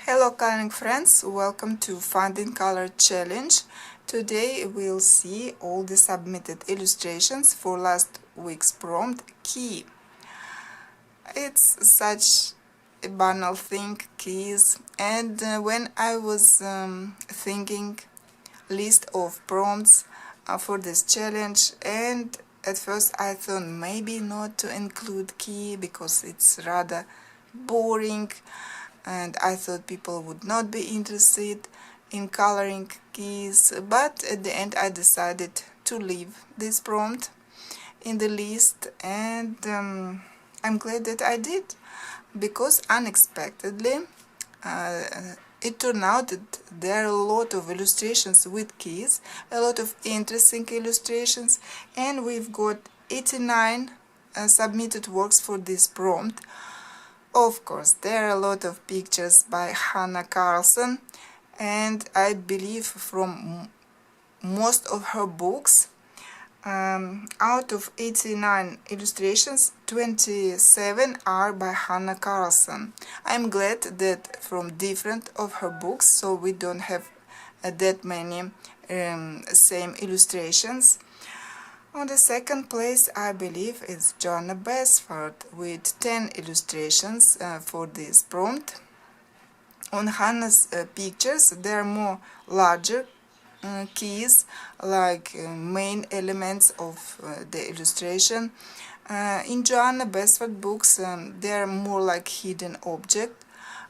Hello coloring friends, welcome to Finding Color Challenge. Today we'll see all the submitted illustrations for last week's prompt key. It's such a banal thing, keys, and when I was thinking list of prompts for this challenge, and at first I thought maybe not to include key because it's rather boring, and I thought people would not be interested in coloring keys, but at the end I decided to leave this prompt in the list, and I'm glad that I did, because unexpectedly uh, it turned out that there are a lot of illustrations with keys, a lot of interesting illustrations, and we've got 89 submitted works for this prompt. Of course, there are a lot of pictures by Hannah Carlson, and I believe from most of her books, out of 89 illustrations, 27 are by Hannah Carlson. I'm glad that from different of her books, so we don't have that many same illustrations. On the second place, I believe, is Joanna Basford with 10 illustrations for this prompt. On Hannah's pictures, there are more larger keys, like main elements of the illustration. In Joanna Basford books, they are more like hidden object,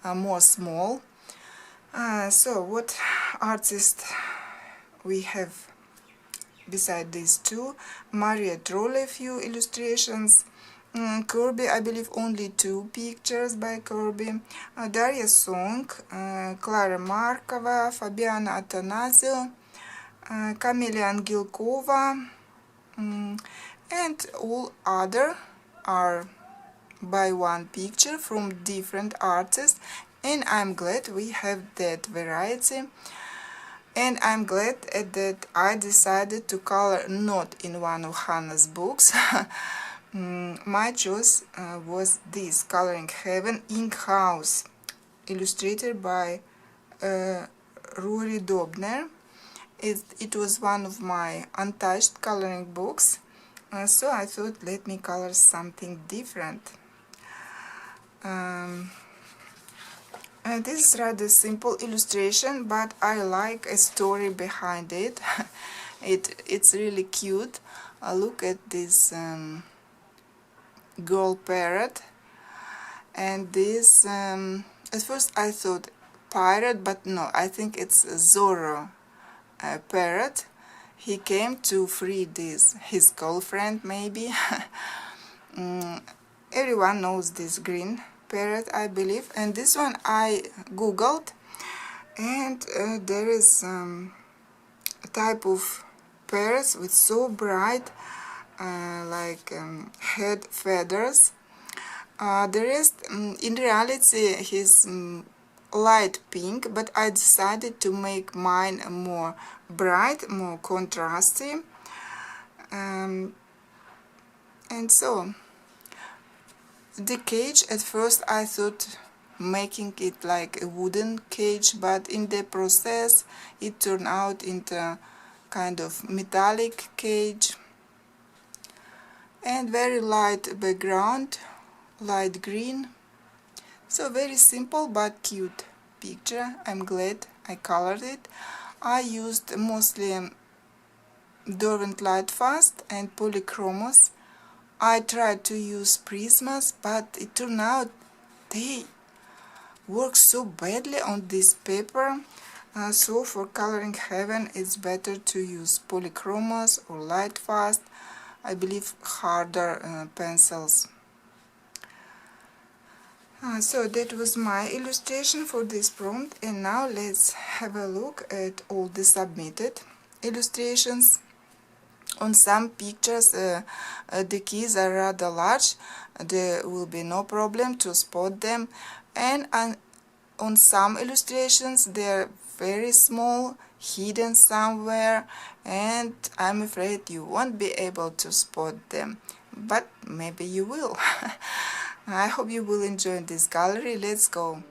more small. So what artist we have beside these two? Maria Trolle, a few illustrations. Kirby, I believe only 2 pictures by Kirby. Darya Song, Clara Markova, Fabiana Atanasio, Camelia Angilkova, and all other are by 1 picture from different artists, and I'm glad we have that variety. And I'm glad that I decided to color not in one of Hannah's books. My choice was this, Coloring Heaven Ink House, illustrated by Rory Dobner. It was one of my untouched coloring books, so I thought, let me color something different. This is rather simple illustration, but I like a story behind it. It's really cute. Look at this girl parrot, and this at first I thought pirate, but no, I think it's Zorro parrot. He came to free his girlfriend, maybe. Everyone knows this green parrot, I believe, and this one I googled, and there is a type of parrots with so bright head feathers. The rest, in reality, he's light pink, but I decided to make mine more bright, more contrasty, and so the cage, at first I thought making it like a wooden cage, but in the process it turned out into kind of metallic cage, and very light background, light green. So very simple but cute picture. I'm glad I colored it. I used mostly Derwent Lightfast and Polychromos. I tried to use Prismas, but it turned out they work so badly on this paper. So for Coloring Heaven, it's better to use Polychromos or Lightfast, I believe harder pencils. So that was my illustration for this prompt, and now let's have a look at all the submitted illustrations. On some pictures the keys are rather large, there will be no problem to spot them, and on some illustrations they're very small, hidden somewhere, and I'm afraid you won't be able to spot them, but maybe you will. I hope you will enjoy this gallery. Let's go.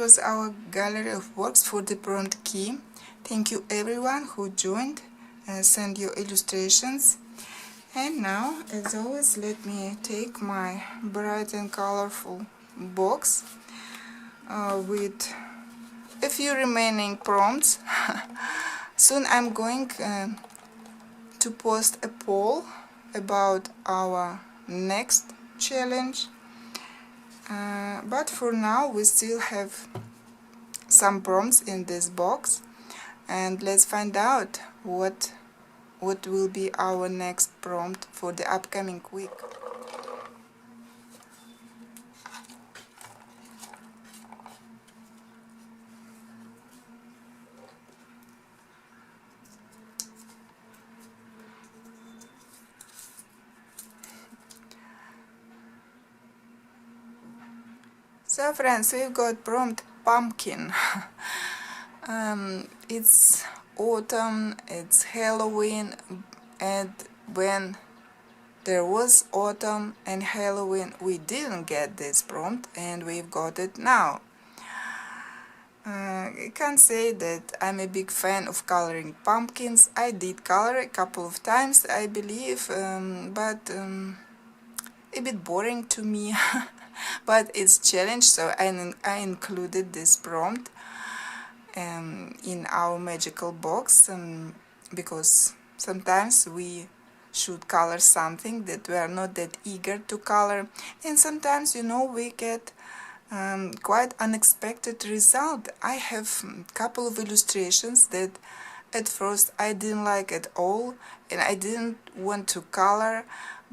was our gallery of works for the prompt key. Thank you everyone who joined and sent your illustrations. And now, as always, let me take my bright and colorful box with a few remaining prompts. Soon I'm going to post a poll about our next challenge, but for now we still have some prompts in this box, and let's find out what will be our next prompt for the upcoming week. So friends, we've got prompt pumpkin. It's autumn, it's Halloween, and when there was autumn and Halloween we didn't get this prompt, and we've got it now. I can't say that I'm a big fan of coloring pumpkins. I did color a couple of times, I believe, but a bit boring to me. But it's challenge, so I included this prompt in our magical box, because sometimes we should color something that we are not that eager to color, and sometimes, you know, we get quite unexpected result. I have a couple of illustrations that at first I didn't like at all and I didn't want to color,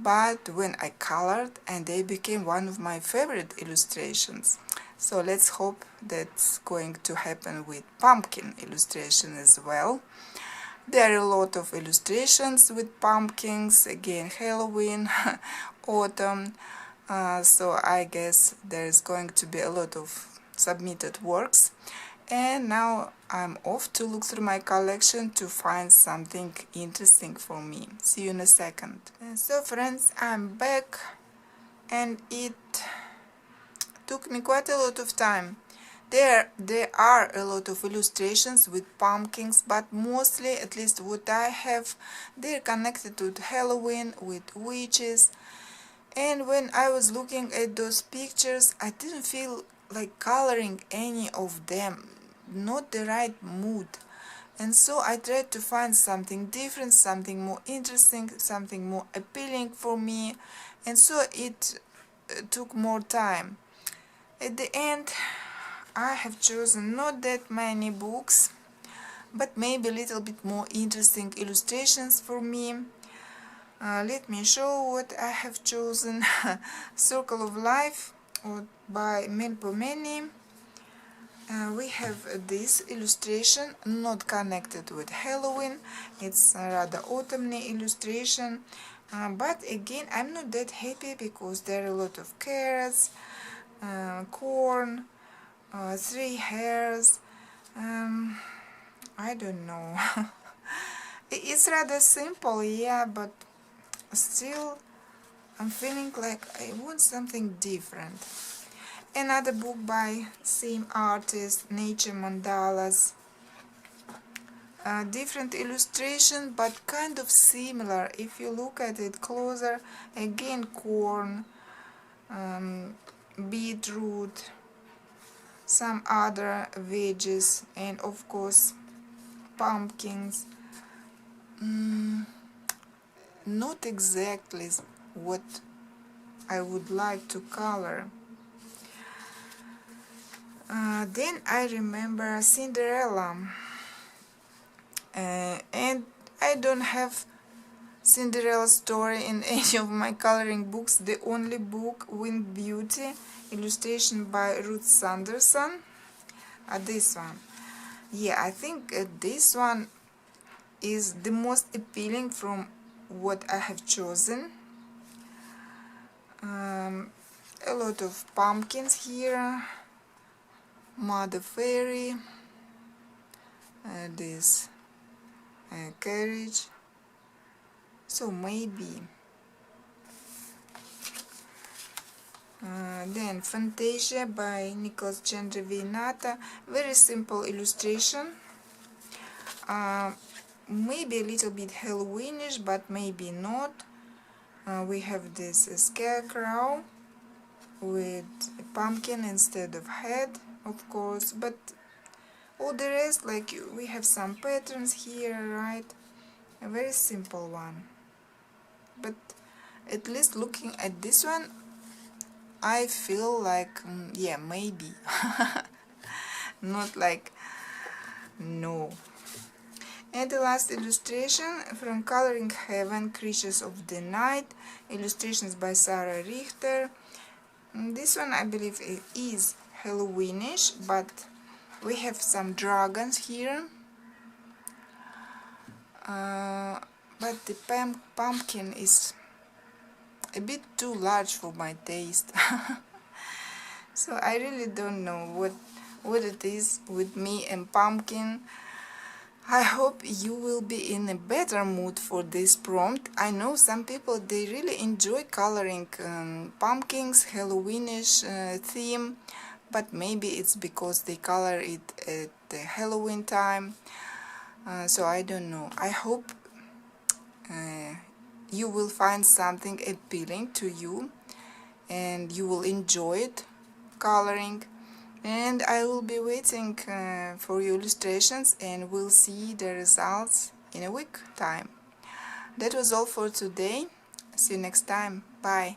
but when I colored, and they became one of my favorite illustrations. So let's hope that's going to happen with pumpkin illustration as well. There are a lot of illustrations with pumpkins, again Halloween, autumn, so I guess there's going to be a lot of submitted works. And now I'm off to look through my collection to find something interesting for me. See you in a second. So friends, I'm back, and it took me quite a lot of time. There are a lot of illustrations with pumpkins, but mostly, at least what I have, they're connected with Halloween, with witches. And when I was looking at those pictures, I didn't feel like coloring any of them, not the right mood. And so I tried to find something different, something more interesting, something more appealing for me, and so it took more time. At the end, I have chosen not that many books, but maybe a little bit more interesting illustrations for me. Let me show what I have chosen. Circle of Life by Melpomene. We have this illustration, not connected with Halloween. It's a rather autumny illustration, but again I'm not that happy because there are a lot of carrots, corn, 3 hares. I don't know. It's rather simple, yeah, but still I'm feeling like I want something different. Another book by same artist, Nature Mandalas. Different illustration, but kind of similar. If you look at it closer, again corn, beetroot, some other veggies, and of course pumpkins. Not exactly what I would like to color. Then I remember Cinderella, and I don't have Cinderella story in any of my coloring books. The only book, Winged Beauty, illustration by Ruth Sanderson. This one, yeah, I think this one is the most appealing from what I have chosen. A lot of pumpkins here, Mother Fairy, this carriage. So maybe Then Fantasia by Nicholas Chandra-Vinata. Very simple illustration. Maybe a little bit Halloweenish, but maybe not. We have this scarecrow with a pumpkin instead of head, of course, but all the rest, like, we have some patterns here, right? A very simple one. But at least looking at this one, I feel like, yeah, maybe. Not like, no. And the last illustration from Coloring Heaven, Creatures of the Night, illustrations by Sarah Richter. This one I believe it is Halloweenish, but we have some dragons here. But the pumpkin is a bit too large for my taste. So I really don't know what it is with me and pumpkin. I hope you will be in a better mood for this prompt. I know some people, they really enjoy coloring pumpkins, Halloweenish theme, but maybe it's because they color it at the Halloween time. So I don't know. I hope you will find something appealing to you and you will enjoy it coloring. And I will be waiting for your illustrations, and we'll see the results in a week time. That was all for today. See you next time. Bye.